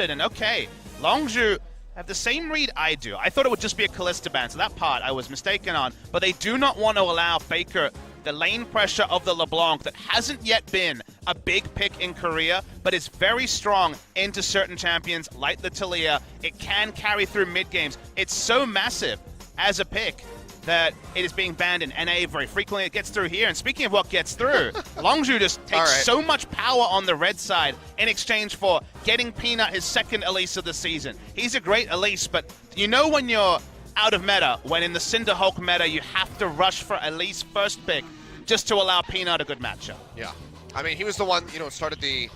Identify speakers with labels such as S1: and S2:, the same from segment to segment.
S1: confident. And okay, Longzhu have the same read I do. I thought it would just be a Kalista ban, so that part I was mistaken on. But they do not want to allow Faker the lane pressure of the LeBlanc that hasn't yet been a big pick in Korea, but is very strong into certain champions like the Taliyah. It can carry through mid games. It's so massive as a pick that it is being banned in NA very frequently. It gets through here. And speaking of what gets through, Longzhu just takes so much power on the red side in exchange for getting Peanut his second Elise of the season. He's a great Elise, but you know when you're out of meta, when in the Cinder Hulk meta, you have to rush for Elise first pick just to allow Peanut a good matchup.
S2: Yeah. I mean, he was the one, started the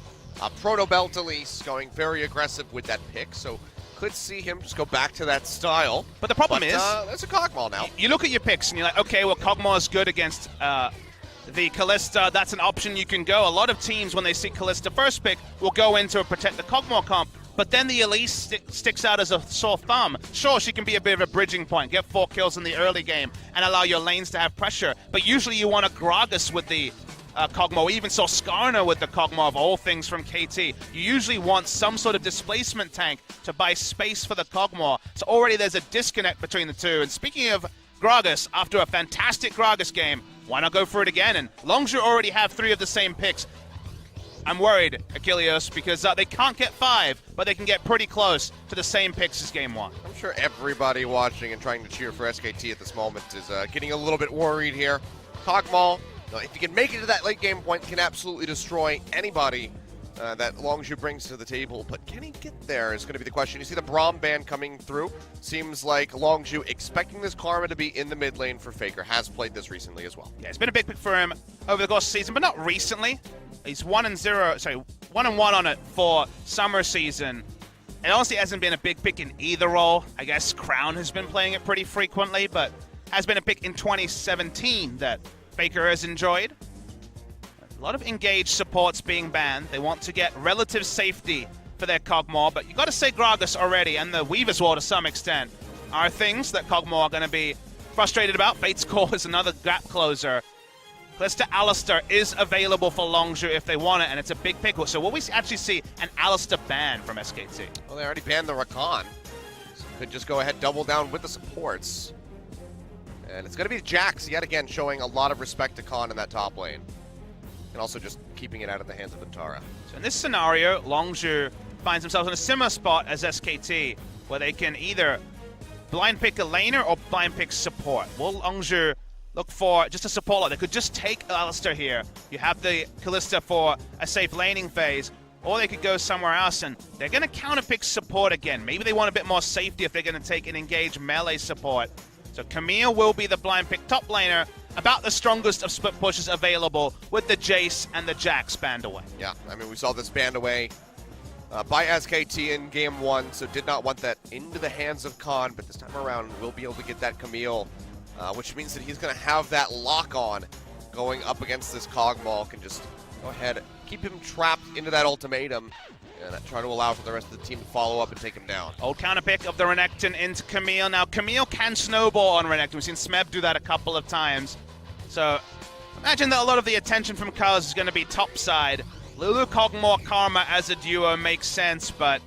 S2: Proto Belt Elise, going very aggressive with that pick, so could see him just go back to that style.
S1: But the problem is,
S2: that's a Kog'Maw now.
S1: You look at your picks and you're like, okay, well, Kog'Maw is good against the Kalista. That's an option you can go. A lot of teams, when they see Kalista first pick, will go into a protect the Kog'Maw comp. But then the Elise sticks out as a sore thumb. Sure, she can be a bit of a bridging point, get 4 kills in the early game, and allow your lanes to have pressure. But usually you want a Gragas with the Kog'Maw. We even saw Skarner with the Kog'Maw of all things from KT. You usually want some sort of displacement tank to buy space for the Kog'Maw. So already there's a disconnect between the two. And speaking of Gragas, after a fantastic Gragas game, why not go for it again? And Longzhu already have 3 of the same picks. I'm worried, Achilles, because they can't get 5, but they can get pretty close to the same picks as Game 1.
S2: I'm sure everybody watching and trying to cheer for SKT at this moment is getting a little bit worried here. Kog'Maw, if you can make it to that late game point, can absolutely destroy anybody that Longzhu brings to the table. But can he get there is going to be the question. You see the Braum ban coming through. Seems like Longzhu, expecting this Karma to be in the mid lane for Faker, has played this recently as well.
S1: Yeah, it's been a big pick for him over the course of the season, but not recently. He's 1-1 on it for summer season. It honestly hasn't been a big pick in either role. I guess Crown has been playing it pretty frequently, but has been a pick in 2017 that Faker has enjoyed. A lot of engaged supports being banned. They want to get relative safety for their Kog'Maw, but you got to say Gragas already, and the Weaver's Wall to some extent, are things that Kog'Maw are going to be frustrated about. Fate's Call is another gap closer. Kalista Alistar is available for Longzhu if they want it, and it's a big pick. So will we actually see an Alistar ban from SKT?
S2: Well, they already banned the Rakan. So could just go ahead, double down with the supports. And it's going to be Jax yet again showing a lot of respect to Khan in that top lane. And also just keeping it out of the hands of Vantara.
S1: So in this scenario, Longzhu finds themselves in a similar spot as SKT, where they can either blind pick a laner or blind pick support. Will Longzhu look for just a support line? They could just take Alistar here. You have the Kalista for a safe laning phase, or they could go somewhere else, and they're going to counterpick support again. Maybe they want a bit more safety if they're going to take an engaged melee support. So Camille will be the blind pick top laner, about the strongest of split pushes available, with the Jace and the Jax banned away.
S2: Yeah, I mean, we saw this banned away by SKT in Game 1, so did not want that into the hands of Khan, but this time around we'll be able to get that Camille, which means that he's going to have that lock-on going up against this Kog'Maw, can just go ahead, keep him trapped into that ultimatum, and try to allow for the rest of the team to follow up and take him down.
S1: Old counterpick of the Renekton into Camille. Now, Camille can snowball on Renekton. We've seen Smeb do that a couple of times. So, imagine that a lot of the attention from Kaz is going to be topside. Lulu, Kog'Maw, Karma as a duo makes sense, but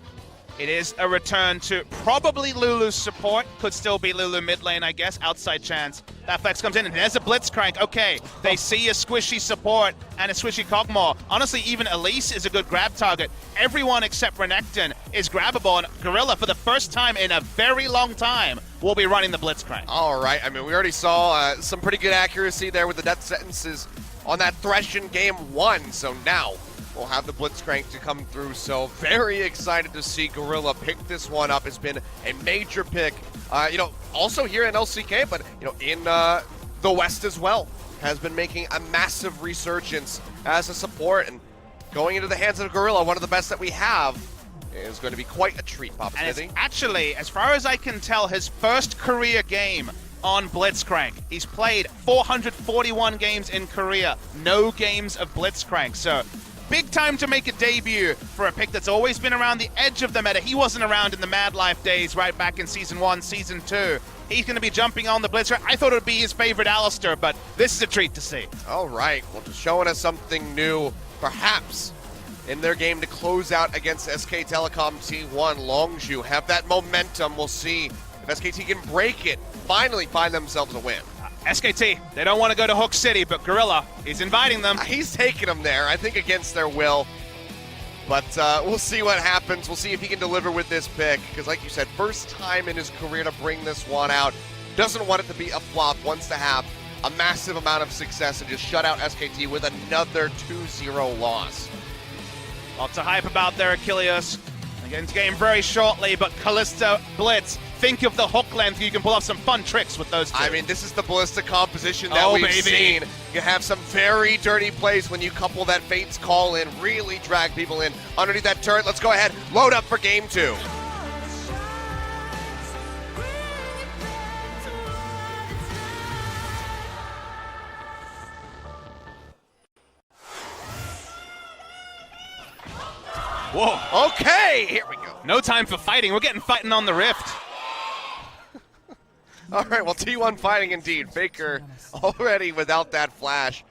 S1: it is a return to probably Lulu's support. Could still be Lulu mid lane, I guess. Outside chance. That flex comes in, and there's a Blitzcrank. Okay, they see a squishy support and a squishy Kog'Maw. Honestly, even Elise is a good grab target. Everyone except Renekton is grabbable, and Gorilla, for the first time in a very long time, will be running the Blitzcrank.
S2: All right, I mean, we already saw some pretty good accuracy there with the death sentences on that Thresh in Game 1, so now we'll have the Blitzcrank to come through, so very excited to see Gorilla pick this one up. It's been a major pick, also here in LCK, but, in the West as well, has been making a massive resurgence as a support, and going into the hands of Gorilla, one of the best that we have, is going to be quite a treat, Papa
S1: And
S2: Smithy.
S1: it's actually, as far as I can tell, his first career game on Blitzcrank. He's played 441 games in Korea, no games of Blitzcrank, so big time to make a debut for a pick that's always been around the edge of the meta. He wasn't around in the Mad Life days right back in Season 1, Season 2. He's going to be jumping on the Blitzcrank. I thought it would be his favorite Alistar, but this is a treat to see.
S2: All right, well, just showing us something new, perhaps in their game to close out against SK Telecom T1. NHřejT have that momentum. We'll see if SKT can break it, finally find themselves a win.
S1: SKT, they don't want to go to Hook City, but Gorilla is inviting them.
S2: He's taking them there, I think against their will. But we'll see what happens. We'll see if he can deliver with this pick. Because like you said, first time in his career to bring this one out. Doesn't want it to be a flop. Wants to have a massive amount of success and just shut out SKT with another 2-0 loss.
S1: Lots of hype about their Achilles. They get into game very shortly, but Kalista Blitz. Think of the hook length. You can pull off some fun tricks with those two.
S2: I mean, this is the Ballista composition that we've seen. You have some very dirty plays when you couple that Fate's Call in, really drag people in underneath that turret. Let's go ahead, load up for game 2.
S1: Whoa.
S2: Okay, here we go.
S1: No time for fighting. We're getting fighting on the Rift.
S2: All right, well, T1 fighting indeed. Faker already without that flash.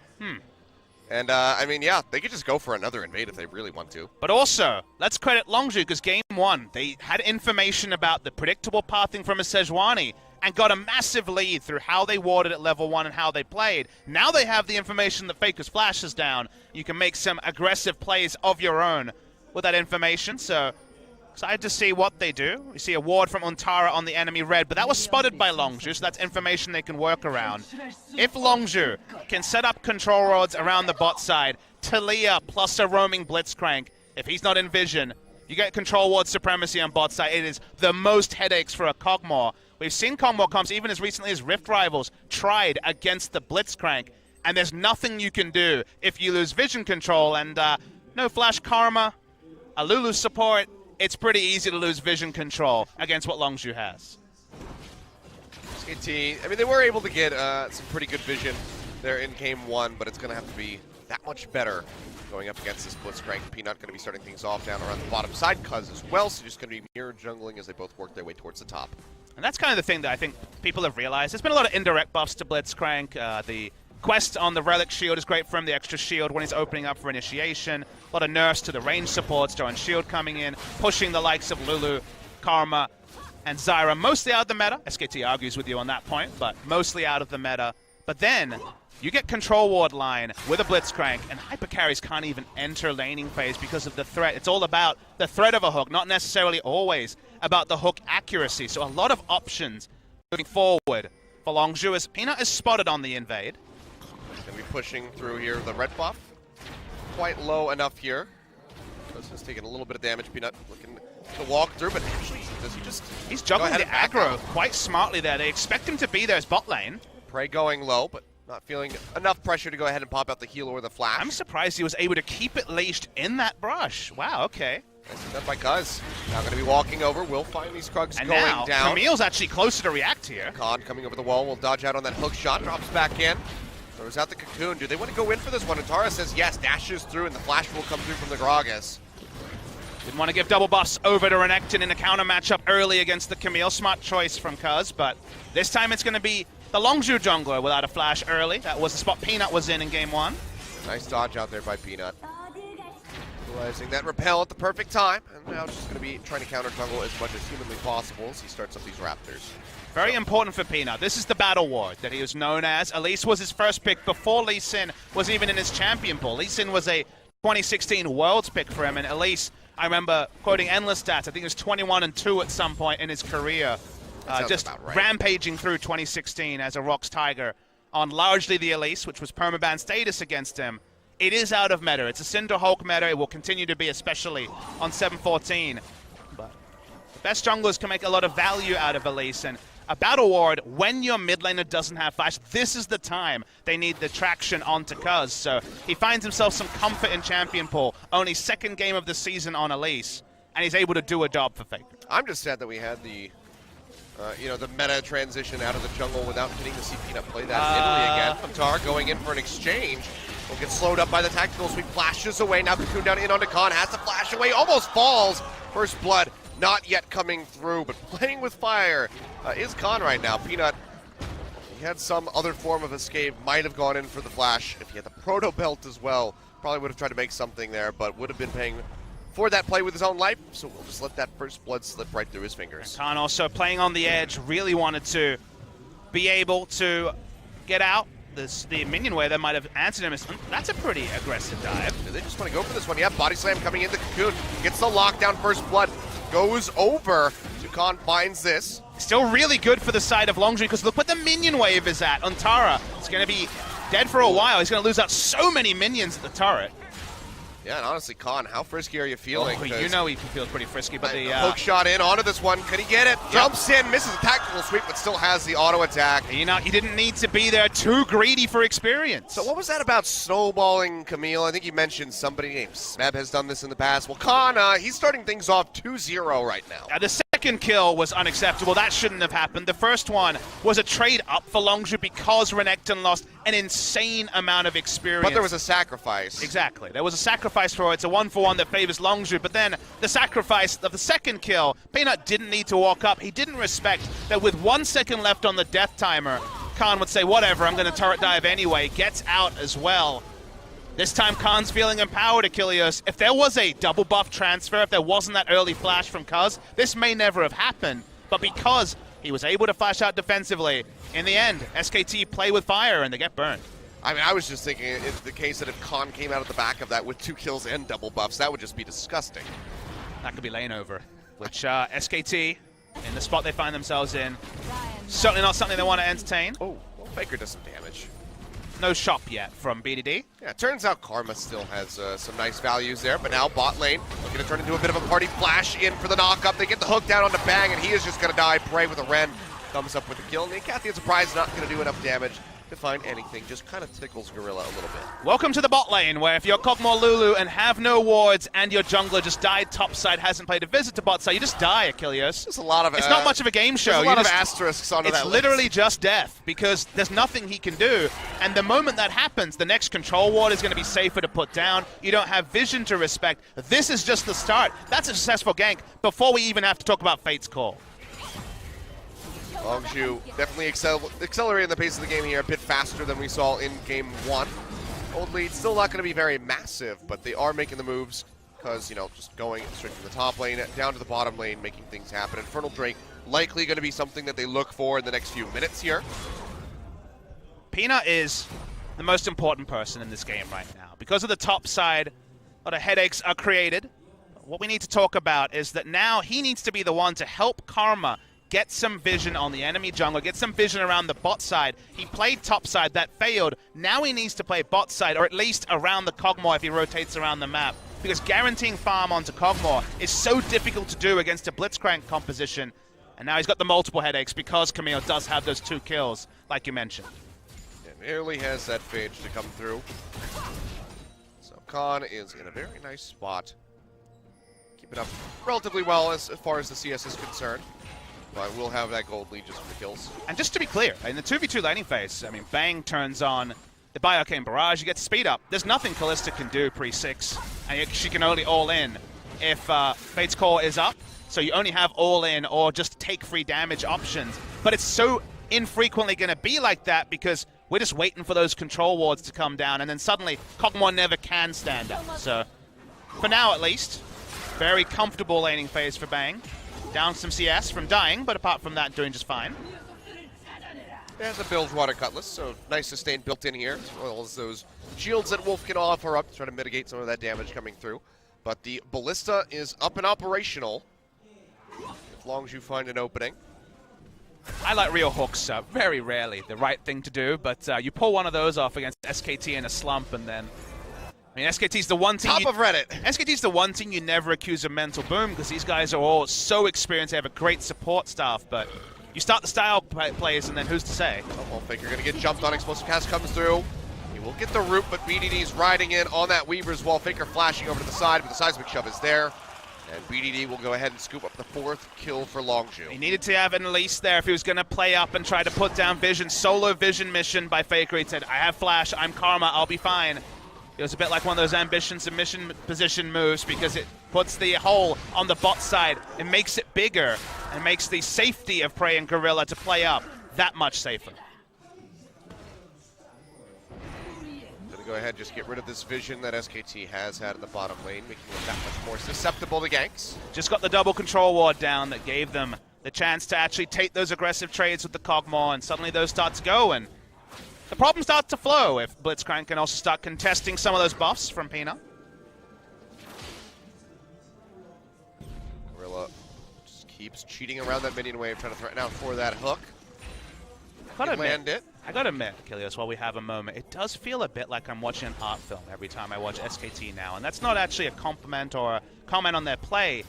S2: And, I mean, yeah, they could just go for another invade if they really want to.
S1: But also, let's credit NHřejT because game 1, they had information about the predictable pathing from a Sejuani and got a massive lead through how they warded at level 1 and how they played. Now they have the information that Faker's flash is down. You can make some aggressive plays of your own with that information, so excited to see what they do. We see a ward from Untara on the enemy red, but that was spotted by NHřejT, so that's information they can work around. If NHřejT can set up control rods around the bot side, Talia plus a roaming Blitzcrank, if he's not in vision, you get control ward supremacy on bot side. It is the most headaches for a Kog'Maw. We've seen Kog'Maw comps even as recently as Rift Rivals tried against the Blitzcrank, and there's nothing you can do if you lose vision control, and no flash karma, a Lulu support. It's pretty easy to lose vision control against what NHřejT has.
S2: SKT, I mean, they were able to get some pretty good vision there in game 1, but it's going to have to be that much better going up against this Blitzcrank. Peanut going to be starting things off down around the bottom side, Cuz as well, so just going to be mirror jungling as they both work their way towards the top.
S1: And that's kind of the thing that I think people have realized. There's been a lot of indirect buffs to Blitzcrank. The quest on the Relic Shield is great for him, the extra shield when he's opening up for initiation. A lot of nerfs to the range supports, Joan Shield coming in, pushing the likes of Lulu, Karma, and Zyra mostly out of the meta. SKT argues with you on that point, but mostly out of the meta. But then you get control ward line with a Blitzcrank, and hyper carries can't even enter laning phase because of the threat. It's all about the threat of a hook, not necessarily always about the hook accuracy. So a lot of options moving forward for NHřejT as Peanut is spotted on the invade.
S2: Going to be pushing through here. The red buff quite low enough here. This is taking a little bit of damage. Peanut looking to walk through, but actually, does he just...
S1: He's juggling the aggro quite smartly there. They expect him to be there as bot lane.
S2: Prey going low, but not feeling enough pressure to go ahead and pop out the heal or the flash.
S1: I'm surprised he was able to keep it leashed in that brush. Wow, okay.
S2: Nicely done by Cuz. Now going to be walking over. Will find these Krugs
S1: and
S2: going
S1: now,
S2: down.
S1: Camille's actually closer to react here.
S2: Khan coming over the wall will dodge out on that hook shot. Drops back in. Throws out the cocoon. Do they want to go in for this one? And Tara says yes. Dashes through, and the flash will come through from the Gragas.
S1: Didn't want to give double buffs over to Renekton in a counter matchup early against the Camille. Smart choice from Cuz, but this time it's going to be the NHřejT jungler without a flash early. That was the spot Peanut was in game 1.
S2: Nice dodge out there by Peanut. Realizing that repel at the perfect time, and now just going to be trying to counter jungle as much as humanly possible as he starts up these Raptors.
S1: Very important for Peanut. This is the battle ward that he was known as. Elise was his first pick before Lee Sin was even in his champion pool. Lee Sin was a 2016 Worlds pick for him, and Elise, I remember quoting endless stats. I think it was 21-2 at some point in his career. Just
S2: right.
S1: Rampaging through 2016 as a Rox Tiger on largely the Elise, which was permaban status against him. It is out of meta. It's a Cinder Hulk meta. It will continue to be, especially on 7-14. But the best junglers can make a lot of value out of Elise, and a battle ward, when your mid laner doesn't have flash, this is the time they need the traction onto Cuz. So he finds himself some comfort in champion pool. Only second game of the season on Elise, and he's able to do a job for Faker.
S2: I'm just sad that we had the, the meta transition out of the jungle without getting to see Peanut play that in again. Antar going in for an exchange. Will get slowed up by the tactical sweep. Flashes away. Now Cocoon down in onto Khan. Has to flash away. Almost falls. First blood not yet coming through, but playing with fire is Khan right now. Peanut, he had some other form of escape. Might have gone in for the flash if he had the proto belt as well. Probably would have tried to make something there, but would have been paying for that play with his own life, so we'll just let that first blood slip right through his fingers.
S1: Khan also playing on the edge, really wanted to be able to get out. The minion wave that might have answered him is, that's a pretty aggressive dive.
S2: Do they just want to go for this one? Yeah, body slam coming in the cocoon. Gets the lockdown, first blood. Goes over. Khan finds this.
S1: Still really good for the side of Longzhu, because look what the minion wave is at on Tara. It's going to be dead for a while. He's going to lose out so many minions at the turret.
S2: Yeah, and honestly, Khan, how frisky are you feeling?
S1: Oh, you know he feels pretty frisky, but the
S2: hook shot in onto this one. Can he get it? Yep. Jumps in, misses a tactical sweep, but still has the auto attack.
S1: You know, he didn't need to be there. Too greedy for experience.
S2: So what was that about snowballing, Camille? I think you mentioned somebody named Smeb has done this in the past. Well, Khan, he's starting things off 2-0 right now.
S1: The second kill was unacceptable. That shouldn't have happened. The first one was a trade up for Longzhu because Renekton lost an insane amount of experience.
S2: But there was a sacrifice.
S1: Exactly. There was a sacrifice for it. It's a 1-for-1 that favors Longzhu, but then the sacrifice of the second kill, Peanut didn't need to walk up. He didn't respect that with 1 second left on the death timer, Khan would say, whatever, I'm going to turret dive anyway. Gets out as well. This time, Khan's feeling empowered, Achilles. If there was a double buff transfer, if there wasn't that early flash from Cuz, this may never have happened. But because he was able to flash out defensively, in the end, SKT play with fire and they get burned.
S2: I mean, I was just thinking, it's the case that if Khan came out at the back of that with 2 kills and double buffs, that would just be disgusting.
S1: That could be lane over, which SKT, in the spot they find themselves in, certainly not something they want to entertain.
S2: Oh, well, Faker does some damage.
S1: No shop yet from BDD.
S2: Yeah, it turns out Karma still has some nice values there, but now bot lane looking to turn into a bit of a party flash in for the knock-up. They get the hook down onto Bang, and he is just going to die. Prey with a Ren comes up with a kill. And NHÄTT is surprised not going to do enough damage to find anything. Just kind of tickles Gorilla a little bit.
S1: Welcome to the bot lane, where if you're Kog'Maw Lulu and have no wards and your jungler just died topside, hasn't played a visit to bot side, you just die, Achilles.
S2: There's a lot of
S1: it's not much of a game show.
S2: There's a lot of asterisks onto that
S1: list. It's literally just death, because there's nothing he can do. And the moment that happens, the next control ward is going to be safer to put down. You don't have vision to respect. This is just the start. That's a successful gank before we even have to talk about Fate's Call.
S2: Longzhu definitely accelerating the pace of the game here a bit faster than we saw in game 1. Old lead still not going to be very massive, but they are making the moves because, you know, just going straight from the top lane down to the bottom lane, making things happen. Infernal Drake likely going to be something that they look for in the next few minutes here.
S1: Peanut is the most important person in this game right now. Because of the top side, a lot of headaches are created. What we need to talk about is that now he needs to be the one to help Karma get some vision on the enemy jungler, get some vision around the bot side. He played top side, that failed. Now he needs to play bot side, or at least around the Kog'Maw if he rotates around the map. Because guaranteeing farm onto Kog'Maw is so difficult to do against a Blitzcrank composition. And now he's got the multiple headaches because Camille does have those 2 kills, like you mentioned.
S2: It nearly has that phage to come through. So Khan is in a very nice spot. Keep it up relatively well as far as the CS is concerned. But we'll have that gold lead just from the kills.
S1: And just to be clear, in the 2v2 laning phase, I mean, Bang turns on the Bioarcane Barrage, you get speed up. There's nothing Kalista can do pre-6, and she can only all in if Fate's Call is up. So you only have all in or just take free damage options. But it's so infrequently going to be like that because we're just waiting for those control wards to come down, and then suddenly Kog'Maw never can stand up. So for now at least, very comfortable laning phase for Bang. Down some CS from dying, but apart from that, doing just fine.
S2: There's a Bilge Water Cutlass, so nice sustain built in here, as well as those shields that Wolf can offer up to try to mitigate some of that damage coming through. But the Ballista is up and operational. If Longzhu find an opening.
S1: I like real hooks, very rarely the right thing to do, but you pull one of those off against SKT in a slump, and then I mean, SKT's the one team.
S2: Top of Reddit.
S1: SKT's the one team you never accuse of mental boom because these guys are all so experienced. They have a great support staff, but you start the style plays, and then who's to say?
S2: Oh, well, Faker going to get jumped on. Explosive cast comes through. He will get the root, but BDD's riding in on that Weaver's wall. Faker flashing over to the side, but the seismic shove is there. And BDD will go ahead and scoop up the 4th kill for Longzhu.
S1: He needed to have an Elise there if he was going to play up and try to put down Vision. Solo Vision mission by Faker. He said, I have flash, I'm Karma, I'll be fine. It was a bit like one of those ambition submission position moves because it puts the hole on the bot side. It makes it bigger and makes the safety of Prey and Gorilla to play up that much safer.
S2: Gonna go ahead, just get rid of this vision that SKT has had in the bottom lane, making them that much more susceptible to ganks.
S1: Just got the double control ward down that gave them the chance to actually take those aggressive trades with the Kog'Maw, and suddenly those start to go, and the problem starts to flow if Blitzcrank can also start contesting some of those buffs from Peanut.
S2: Gorilla just keeps cheating around that minion wave, trying to threaten out for that hook. Land it.
S1: I gotta admit, Kilios, while we have a moment, it does feel a bit like I'm watching an art film every time I watch SKT now, and that's not actually a compliment or a comment on their play.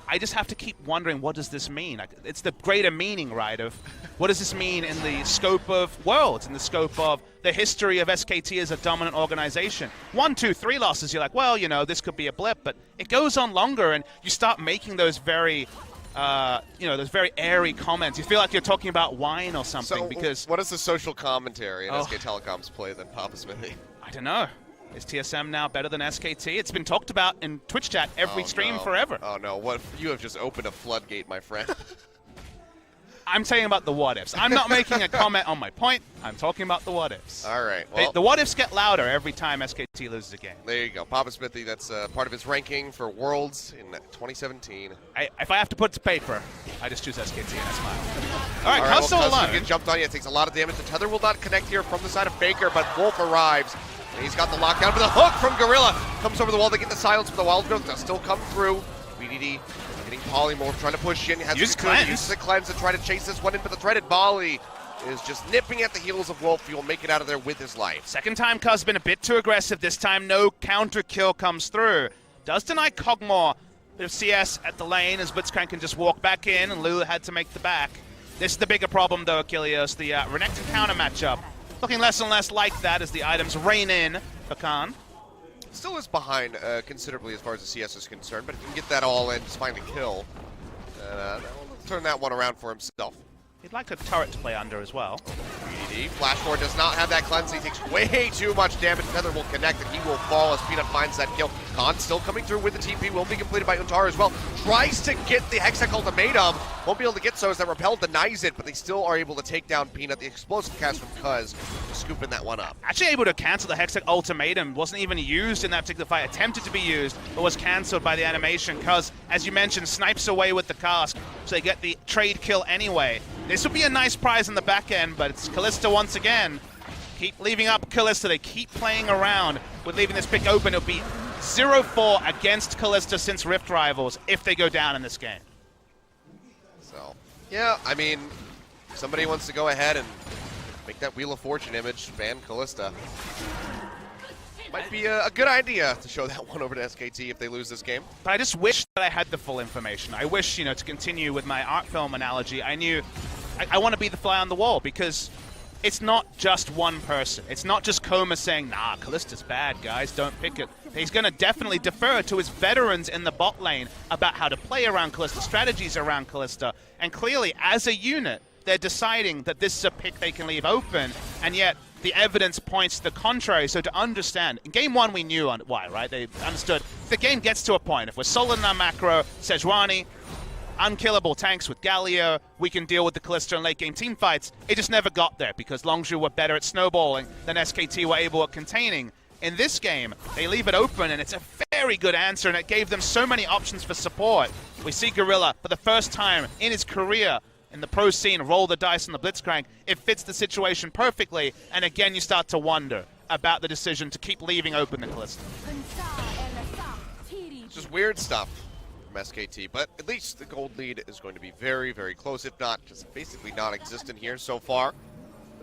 S1: I just have to keep wondering, what does this mean? Like, it's the greater meaning, right, of what does this mean in the scope of Worlds, in the scope of the history of SKT as a dominant organization. 1, 2, 3 losses, you're like, well, you know, this could be a blip, but it goes on longer, and you start making those very those very airy comments. You feel like you're talking about wine or something.
S2: So
S1: because
S2: what is the social commentary in SK Telecom's play than Papa Smithy?
S1: I don't know. Is TSM now better than SKT? It's been talked about in Twitch chat every stream forever.
S2: Oh no, what you have just opened a floodgate, my friend.
S1: I'm saying about the what-ifs. I'm not making a comment on my point. I'm talking about the what-ifs.
S2: All right. Well,
S1: the what-ifs get louder every time SKT loses a game.
S2: There you go. Papa Smithy, that's part of his ranking for Worlds in 2017.
S1: If I have to put it to paper, I just choose SKT and I smile. All right, Cuz still alone.
S2: Get jumped on. Yeah, it takes a lot of damage. The tether will not connect here from the side of Faker, but Wolf arrives. And he's got the lockdown, but the hook from Gorilla comes over the wall to get the silence, but the Wild Growth does still come through. BDD getting Polymorph, trying to push in. Uses the cleanse to try to chase this one in, but the threaded volley is just nipping at the heels of Wolf. He will make it out of there with his life.
S1: Second time Cuz been a bit too aggressive. This time no counter kill comes through. Does deny Kog'Maw. Bit of CS at the lane as Blitzcrank can just walk back in, and Lulu had to make the back. This is the bigger problem though, Achilles. The Renekton counter matchup. Looking less and less like that as the items rain in for Khan.
S2: Still is behind considerably as far as the CS is concerned, but if he can get that all in, just find a kill, turn that one around for himself.
S1: He'd like a turret to play under as well.
S2: BDD, Flash Forward does not have that cleanse. He takes way too much damage. Tether will connect and he will fall as Peanut finds that kill. Khan still coming through with the TP, will be completed by Untara as well. Tries to get the Hextech ultimatum. Won't be able to get so as that Repel denies it, but they still are able to take down Peanut. The explosive cast from Cuz, scooping that one up.
S1: Actually able to cancel the Hextech ultimatum. Wasn't even used in that particular fight. Attempted to be used, but was cancelled by the animation. Cuz, as you mentioned, snipes away with the cask, so they get the trade kill anyway. This would be a nice prize in the back end, but it's Kalista once again. Keep leaving up Kalista. They keep playing around with leaving this pick open. It'll be 0-4 against Kalista since Rift Rivals if they go down in this game.
S2: So, yeah, I mean, if somebody wants to go ahead and make that Wheel of Fortune image, ban Kalista. Might be a good idea to show that one over to SKT if they lose this game.
S1: But I just wish that I had the full information. I wish, to continue with my art film analogy, I knew I want to be the fly on the wall, because it's not just one person. It's not just Koma saying, nah, Kalista's bad, guys, don't pick it. He's going to definitely defer to his veterans in the bot lane about how to play around Kalista, strategies around Kalista. And clearly, as a unit, they're deciding that this is a pick they can leave open, and yet the evidence points to the contrary. So to understand, in game one we knew why, right? They understood the game gets to a point. If we're solid in our macro, Sejuani, unkillable tanks with Galio, we can deal with the Kalista and late game team fights. It just never got there because Longzhu were better at snowballing than SKT were able at containing. In this game, they leave it open, and it's a very good answer, and it gave them so many options for support. We see Gorilla for the first time in his career in the pro scene roll the dice on the Blitzcrank. It fits the situation perfectly, and again you start to wonder about the decision to keep leaving open the Kalista.
S2: It's just weird stuff from SKT, but at least the gold lead is going to be very, very close, if not just basically non-existent here so far,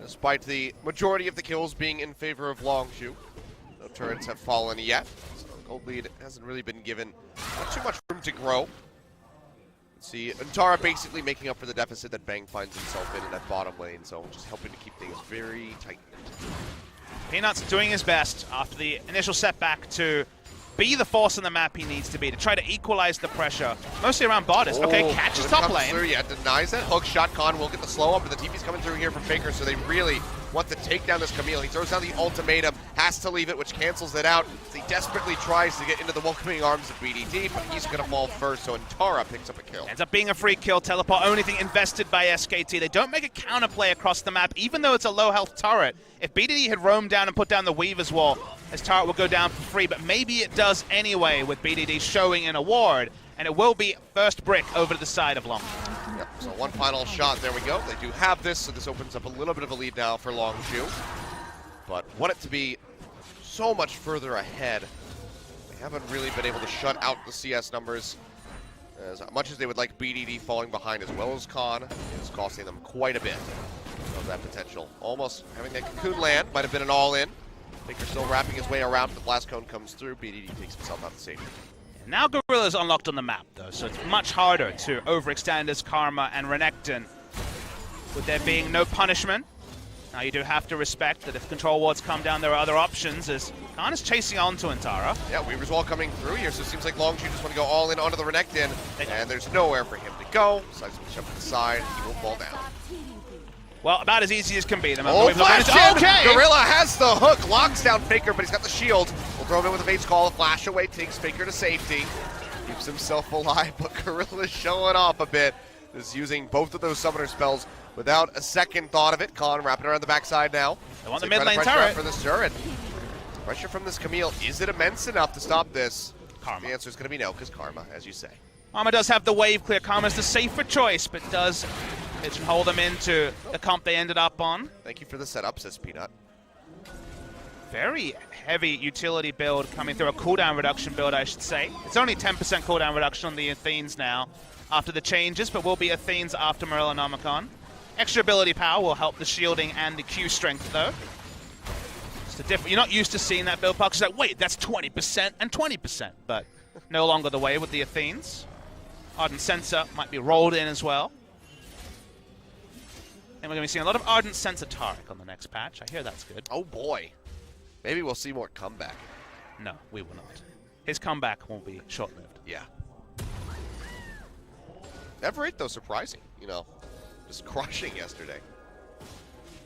S2: despite the majority of the kills being in favor of Longzhu. No turrets have fallen yet, so the gold lead hasn't really been given too much room to grow. See, Untara basically making up for the deficit that Bang finds himself in that bottom lane, so just helping to keep things very tight.
S1: Peanut's doing his best after the initial setback to be the force on the map he needs to be, to try to equalize the pressure, mostly around Bardis. Okay, catches top lane.
S2: Yeah, denies that hook shot. Khan will get the slow up, but the TP's coming through here from Faker, so they really want to take down this Camille. He throws down the ultimatum, has to leave it, which cancels it out. He desperately tries to get into the welcoming arms of BDD, but he's going to fall first, so NHÄT picks up a kill.
S1: Ends up being a free kill. Teleport, only thing invested by SKT. They don't make a counterplay across the map, even though it's a low health turret. If BDD had roamed down and put down the Weaver's Wall, his turret would go down for free, but maybe it does anyway with BDD showing an award, and it will be first brick over to the side of Long.
S2: Yep, so one final shot, there we go. They do have this, so this opens up a little bit of a lead now for NHÄT. But want it to be so much further ahead. They haven't really been able to shut out the CS numbers as much as they would like. BDD falling behind as well as KêNH is costing them quite a bit of that potential. Almost having that cocoon land, might have been an all-in. Faker still wrapping his way around, but the blast cone comes through. BDD takes himself out to safety.
S1: Now Gorilla's unlocked on the map, though, so it's much harder to overextend as Karma and NHÄT. With there being no punishment, now you do have to respect that if control wards come down, there are other options, as KêNH is chasing on to NHÄT.
S2: Yeah, Weaver's Wall coming through here, so it seems like NHÄT just want to go all in onto the NHÄT, and there's nowhere for him to go. Besides jump to the side, he will fall down.
S1: Well, about as easy as can be.
S2: Oh, flash in!
S1: Okay!
S2: Gorilla has the hook, locks down Faker, but he's got the shield. We'll throw him in with a Fate's Call. A flash away takes Faker to safety. Keeps himself alive, but Gorilla's showing off a bit. Is using both of those summoner spells without a second thought of it. KêNH wrapping around the backside now.
S1: They want the mid lane turret.
S2: For this turret. Pressure from this Camille. Is it immense enough to stop this?
S1: Karma.
S2: The answer is going to be no, because Karma, as you say.
S1: Karma does have the wave clear. Karma's the safer choice, but does pigeonhole them into the comp they ended up on.
S2: Thank you for the setup, says Peanut.
S1: Very heavy utility build coming through, a cooldown reduction build, I should say. It's only 10% cooldown reduction on the Athenes now after the changes, but will be Athenes after Morellonomicon. Extra ability power will help the shielding and the Q strength, though. You're not used to seeing that build puck. It's like, wait, that's 20% and 20%, but no longer the way with the Athenes. Ardent Sensor might be rolled in as well. And we're going to be seeing a lot of Ardent Sensor Taric on the next patch. I hear that's good.
S2: Oh boy. Maybe we'll see more comeback.
S1: No, we will not. His comeback won't be short-lived.
S2: Yeah. NHÄT, though, surprising. You know, just crushing yesterday.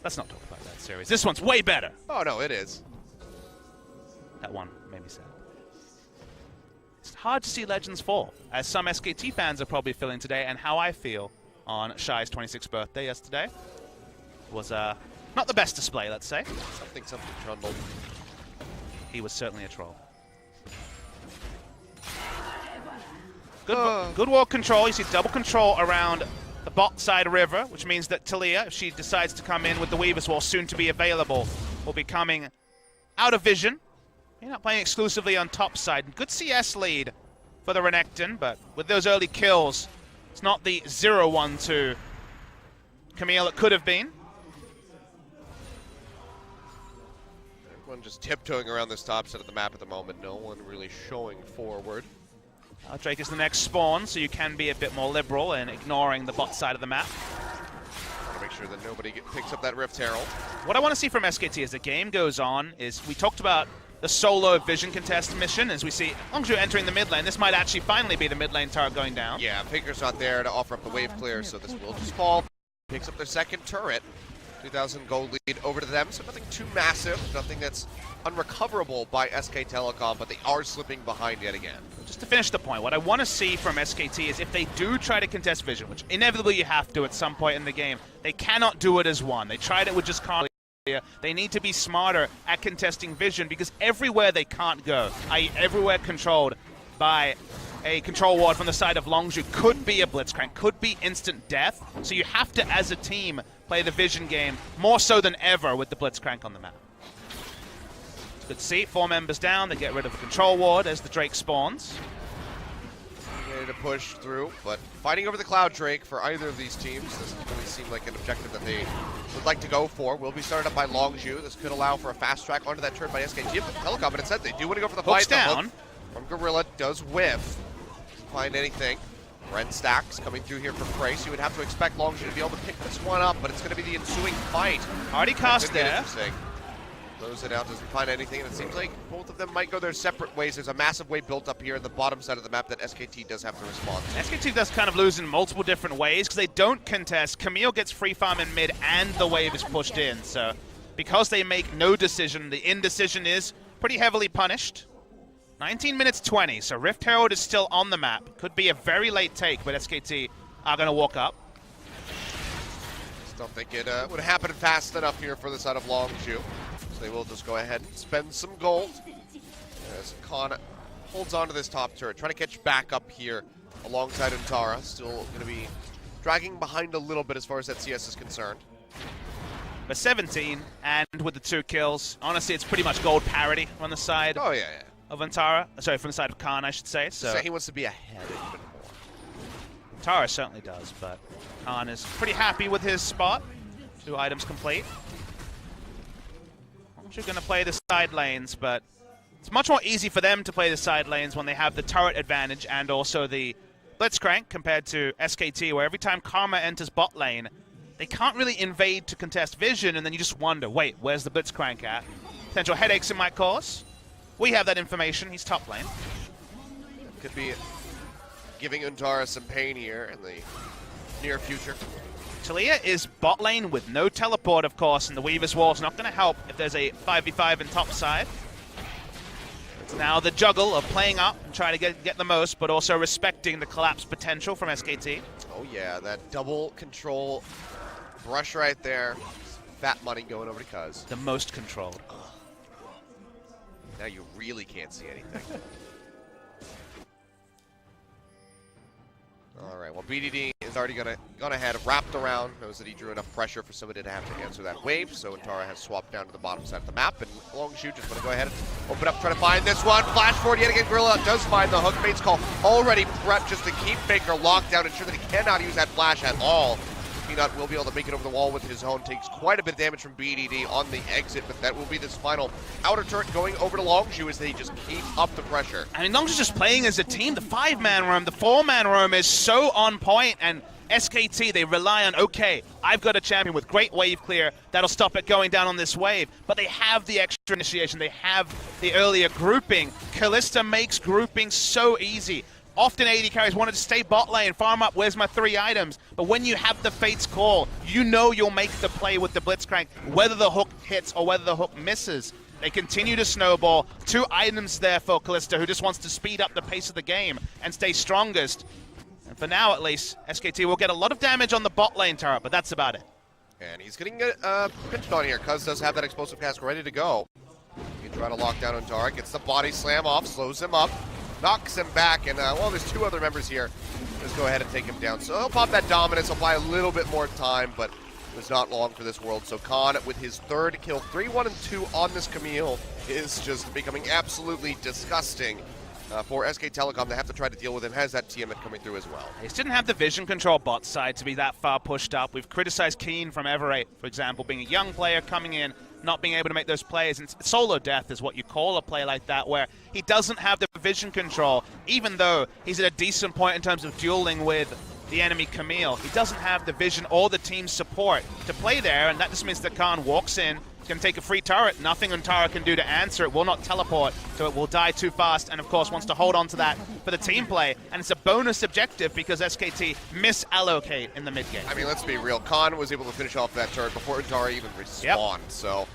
S1: Let's not talk about that series. This one's way better.
S2: Oh, no, it is.
S1: That one made me sad. It's hard to see Legends fall, as some SKT fans are probably feeling today, and how I feel on Shy's 26th birthday yesterday. It was not the best display, let's say.
S2: Something, Trundle.
S1: He was certainly a troll. Good wall control. You see double control around the bot side river, which means that Talia, if she decides to come in with the Weaver's Wall soon to be available, will be coming out of vision. You're not playing exclusively on top side. Good CS lead for the NHÄT, but with those early kills, it's not the 0-1-2 Camille it could have been.
S2: Everyone just tiptoeing around this top side of the map at the moment. No one really showing forward.
S1: Drake is the next spawn, so you can be a bit more liberal in ignoring the bot side of the map.
S2: Want to make sure that nobody picks up that Rift Herald.
S1: What I want to see from SKT as the game goes on is, we talked about the solo vision contest mission, as we see NHÄT entering the mid lane. This might actually finally be the mid lane turret going down.
S2: Yeah, Faker's not there to offer up the wave clear, so this will just fall. Picks up their second turret. 2,000 gold lead over to them, so nothing too massive, nothing that's unrecoverable by SK Telecom, but they are slipping behind yet again.
S1: Just to finish the point, what I want to see from SKT is if they do try to contest vision, which inevitably you have to at some point in the game, they cannot do it as one. They tried it with just KêNH. They need to be smarter at contesting vision, because everywhere they can't go, i.e. everywhere controlled by a control ward from the side of NHÄT, could be a Blitzcrank, could be instant death. So you have to, as a team, play the vision game more so than ever with the Blitzcrank on the map. It's good to see. 4 members down. They get rid of the control ward as the Drake spawns.
S2: Ready to push through, but fighting over the Cloud Drake for either of these teams doesn't really seem like an objective that they would like to go for. Will be started up by NHÄT. This could allow for a fast track onto that turn by SKT. But Telecom, but instead they do want to go for the
S1: Hooks
S2: fight.
S1: down.
S2: The hook from Gorilla does whiff. Doesn't find anything. Ren stacks coming through here for Frey, so you would have to expect NHÄT to be able to pick this one up, but it's going to be the ensuing fight.
S1: Already cast there.
S2: Throws it out, doesn't find anything, and it seems like both of them might go their separate ways. There's a massive wave built up here in the bottom side of the map that SKT does have to respond to.
S1: SKT does kind of lose in multiple different ways because they don't contest. Camille gets free farm in mid and the wave is pushed in, so because they make no decision, the indecision is pretty heavily punished. 19 minutes 20, so Rift Herald is still on the map. Could be a very late take, but SKT are going to walk up.
S2: Just don't think it would happen fast enough here for the side of Longshu. So they will just go ahead and spend some gold. As KêNH holds on to this top turret, trying to catch back up here alongside NHÄT. Still going to be dragging behind a little bit as far as that CS is concerned.
S1: But 17, and with the 2 kills, honestly, it's pretty much gold parity on the side
S2: Oh, yeah.
S1: of NHÄT. Sorry, from the side of KêNH, I should say.
S2: So he wants to be ahead even more.
S1: NHÄT certainly does, but KêNH is pretty happy with his spot. 2 items complete. You're going to play the side lanes, but it's much more easy for them to play the side lanes when they have the turret advantage and also the Blitzcrank compared to SKT, where every time Karma enters bot lane, they can't really invade to contest vision, and then you just wonder, wait, where's the Blitzcrank at? Potential headaches it might cause. We have that information. He's top lane.
S2: Could be giving NHÄT some pain here in the near future.
S1: Taliyah is bot lane with no teleport, of course, and the Weaver's Wall is not going to help if there's a 5v5 in top side. It's now the juggle of playing up and trying to get the most, but also respecting the collapse potential from SKT.
S2: Oh yeah, that double control brush right there. Fat money going over to Cuz.
S1: The most controlled.
S2: Now you really can't see anything. All right, well, BDD is already gone ahead, wrapped around, knows that he drew enough pressure for somebody to have to answer that wave, so NHÄT has swapped down to the bottom side of the map, and Longshu just want to go ahead and open up, try to find this one. Flash forward yet again, Gorilla does find the hook. Bates call already prepped just to keep Faker locked down, ensure that he cannot use that flash at all. Peanut will be able to make it over the wall with his own, takes quite a bit of damage from BDD on the exit, but that will be this final outer turret going over to Longshu as they just keep up the pressure.
S1: I mean, Longshu's just playing as a team. The 5-man roam, the 4-man roam is so on point, and SKT, they rely on, okay, I've got a champion with great wave clear that'll stop it going down on this wave, but they have the extra initiation, they have the earlier grouping. Kalista makes grouping so easy. Often AD carries wanted to stay bot lane, farm up, where's my 3 items? But when you have the Fate's Call, you know you'll make the play with the Blitzcrank, whether the hook hits or whether the hook misses. They continue to snowball. 2 items there for Kalista, who just wants to speed up the pace of the game and stay strongest. And for now, at least, SKT will get a lot of damage on the bot lane turret, but that's about it.
S2: And he's getting pinched on here. Cuz does have that explosive cask ready to go. He can try to lock down NHÄT, gets the body slam off, slows him up, knocks him back, and well, there's 2 other members here. Let's go ahead and take him down. So he'll pop that dominance, he'll buy a little bit more time, but it was not long for this world. So KêNH, with his 3rd kill, 3, 1, and 2 on this Camille, is just becoming absolutely disgusting for SK Telecom. They have to try to deal with him. Has that TMF coming through as well.
S1: He just didn't have the vision control bot side to be that far pushed up. We've criticized KêNH from Everate, for example, being a young player coming in, not being able to make those plays. And solo death is what you call a play like that, where he doesn't have the vision control, even though he's at a decent point in terms of dueling with the enemy Camille. He doesn't have the vision or the team support to play there, and that just means that KêNH walks in, he's going to take a free turret. Nothing NHÄT can do to answer it. Will not teleport, so it will die too fast, and of course wants to hold on to that for the team play. And it's a bonus objective because SKT misallocate in the mid game.
S2: I mean, let's be real. KêNH was able to finish off that turret before NHÄT even respawned. Yep. So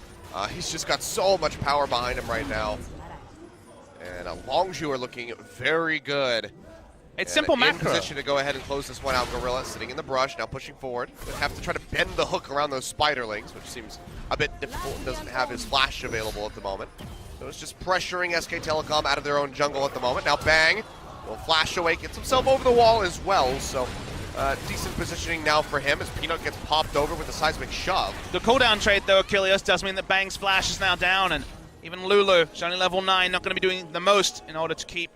S2: he's just got so much power behind him right now. And Longshu are looking very good.
S1: It's simple macro.
S2: In position to go ahead and close this one out. Gorilla sitting in the brush, now pushing forward. Would have to try to bend the hook around those spiderlings, which seems a bit difficult. Doesn't have his flash available at the moment. So it's just pressuring SK Telecom out of their own jungle at the moment. Now Bang will flash away, gets himself over the wall as well. So decent positioning now for him as Peanut gets popped over with a seismic shove.
S1: The cooldown trade, though, Achilles, does mean that Bang's flash is now down, and even Lulu, she's only level 9, not going to be doing the most in order to keep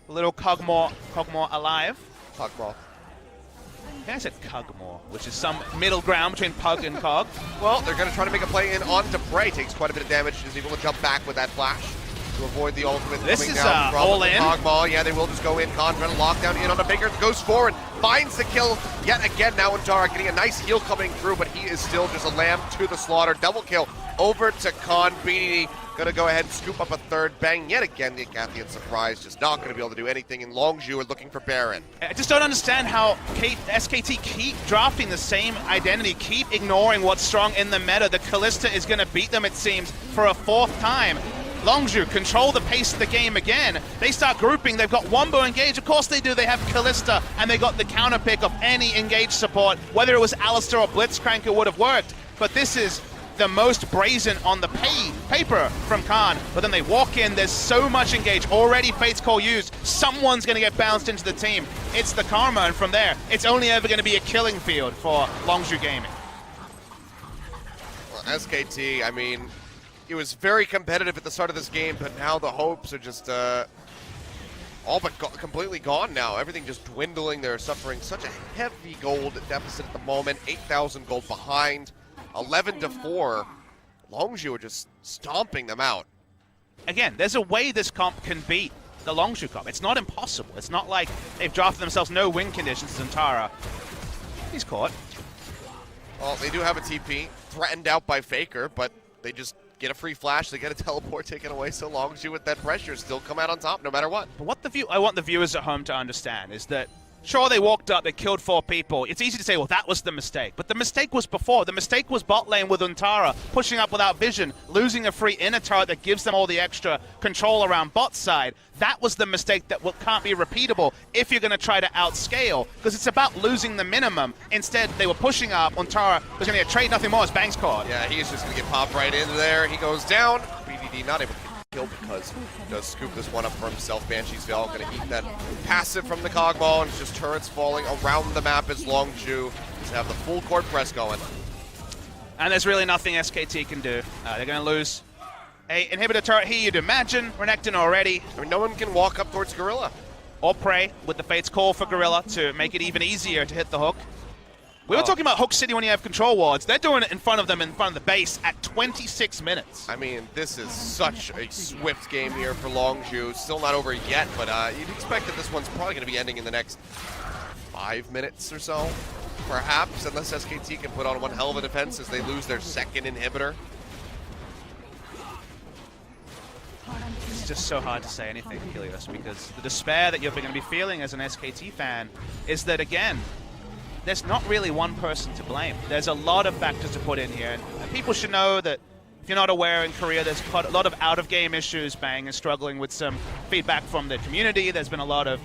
S1: little Cogmore alive.
S2: Cogmore.
S1: I think I said Cogmore, which is some middle ground between Pug and Cog.
S2: Well, they're going to try to make a play in onto Bray. Takes quite a bit of damage. Is able to jump back with that flash to avoid the ultimate coming down from
S1: all in.
S2: Cogmore. Yeah, they will just go in. KêNH trying to lock down in on the Baker. Goes forward. Finds the kill yet again. Now NHÄT getting a nice heal coming through, but he is still just a lamb to the slaughter. Double kill over to KêNH. BDD gonna go ahead and scoop up a third. Bang yet again. The Agathian Surprise just not gonna be able to do anything, and Longzhu are looking for Baron.
S1: I just don't understand how SKT keep drafting the same identity, keep ignoring what's strong in the meta. The Kalista is gonna beat them, it seems, for a fourth time. Longzhu control the pace of the game again. They start grouping. They've got Wombo engaged. Of course they do. They have Kalista, and they got the counter pick of any engaged support. Whether it was Alistar or Blitzcrank, it would have worked. But this is the most brazen on the paper from KêNH. But then they walk in. There's so much engaged. Already Fate's Call used. Someone's going to get bounced into the team. It's the Karma, and from there, it's only ever going to be a killing field for Longzhu Gaming.
S2: Well, SKT, I mean, it was very competitive at the start of this game, but now the hopes are just all but completely gone now. Everything just dwindling. They're suffering such a heavy gold deficit at the moment. 8,000 gold behind. 11-4. Longzhu are just stomping them out.
S1: Again, there's a way this comp can beat the Longzhu comp. It's not impossible. It's not like they've drafted themselves no win conditions. Zantara. He's caught.
S2: Well, they do have a TP. Threatened out by Faker, but they just get a free flash, they get a teleport taken away, so Longzhu with that pressure still come out on top no matter what.
S1: But what I want the viewers at home to understand is that, sure, they walked up, they killed 4 people. It's easy to say, well, that was the mistake. But the mistake was before. The mistake was bot lane with Untara, pushing up without vision, losing a free inner turret that gives them all the extra control around bot side. That was the mistake that can't be repeatable if you're going to try to outscale, because it's about losing the minimum. Instead, they were pushing up. Untara was going to get trade, nothing more as Banks caught.
S2: Yeah, he's just going to get popped right into there. He goes down. BDD not able to kill because he does scoop this one up for himself. Banshee's Veil going to eat that passive from the Cogmaw, and it's just turrets falling around the map as Longzhu just have the full court press going.
S1: And there's really nothing SKT can do. They're going to lose a inhibitor turret here, you'd imagine. Renekton already.
S2: I mean, no one can walk up towards Gorilla.
S1: Or pray with the Fate's Call for Gorilla to make it even easier to hit the hook. We were talking about Hook City when you have control wards. They're doing it in front of them, in front of the base at 26 minutes.
S2: I mean, this is such a swift game here for Longzhu. Still not over yet, but you'd expect that this one's probably going to be ending in the next 5 minutes or so. Perhaps, unless SKT can put on one hell of a defense as they lose their second inhibitor.
S1: It's just so hard to say anything, Helios, because the despair that you're going to be feeling as an SKT fan is that, again, there's not really one person to blame. There's a lot of factors to put in here. And people should know that if you're not aware, in Korea, there's quite a lot of out-of-game issues. Bang is struggling with some feedback from the community. There's been a lot of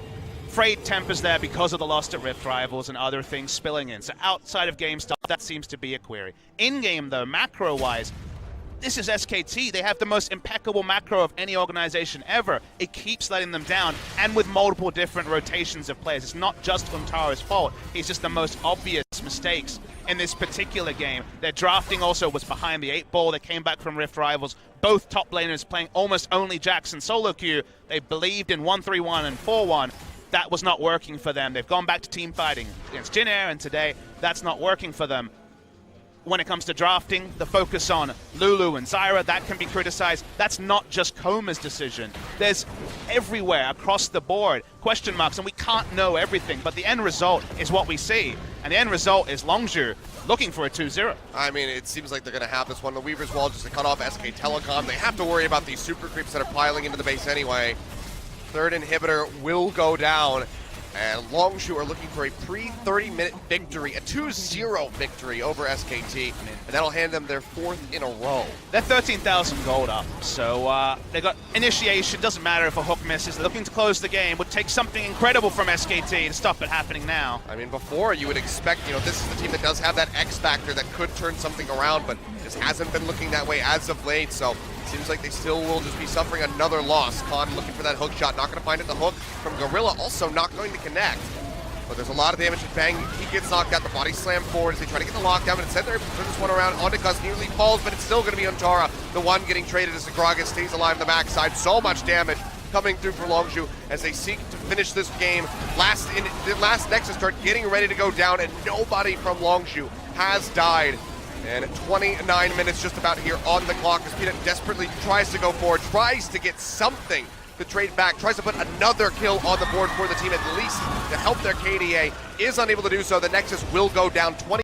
S1: frayed tempers there because of the loss to Rift Rivals and other things spilling in. So outside of game stuff, that seems to be a query. In-game, though, macro-wise, this is SKT. They have the most impeccable macro of any organization ever. It keeps letting them down, and with multiple different rotations of players. It's not just Untara's fault. He's just the most obvious mistakes in this particular game. Their drafting also was behind the 8-ball. They came back from Rift Rivals. Both top laners playing almost only Jackson solo queue. They believed in 1-3-1 and 4-1. That was not working for them. They've gone back to team fighting against Jin Air, and today that's not working for them. When it comes to drafting, the focus on Lulu and Zyra, that can be criticized. That's not just Koma's decision. There's everywhere across the board question marks, and we can't know everything, but the end result is what we see. And the end result is Longzhu looking for a 2-0.
S2: I mean, it seems like they're going to have this one. The Weaver's Wall just to cut off SK Telecom. They have to worry about these super creeps that are piling into the base anyway. Third inhibitor will go down. And Longzhu are looking for a pre-30-minute victory, a 2-0 victory over SKT, and that'll hand them their 4th in a row.
S1: They're 13,000 gold up, so they got initiation. Doesn't matter if a hook misses. They're looking to close the game. Would take something incredible from SKT to stop it happening now.
S2: I mean, before you would expect, this is the team that does have that X factor that could turn something around, but just hasn't been looking that way as of late, so seems like they still will just be suffering another loss. KêNH looking for that hook shot, not going to find it. The hook from Gorilla also not going to connect. But there's a lot of damage to Bang. He gets knocked out. The body slammed forward as they try to get the lockdown, but instead they're able to turn this one around onto Gus. Nearly falls, but it's still going to be Untara, the one getting traded as Agragas stays alive on the backside. So much damage coming through for Longzhu as they seek to finish this game. The last Nexus start getting ready to go down, and nobody from Longzhu has died. And 29 minutes just about here on the clock as Peanut desperately tries to go forward, tries to get something to trade back, tries to put another kill on the board for the team at least to help their KDA, is unable to do so. The Nexus will go down 20.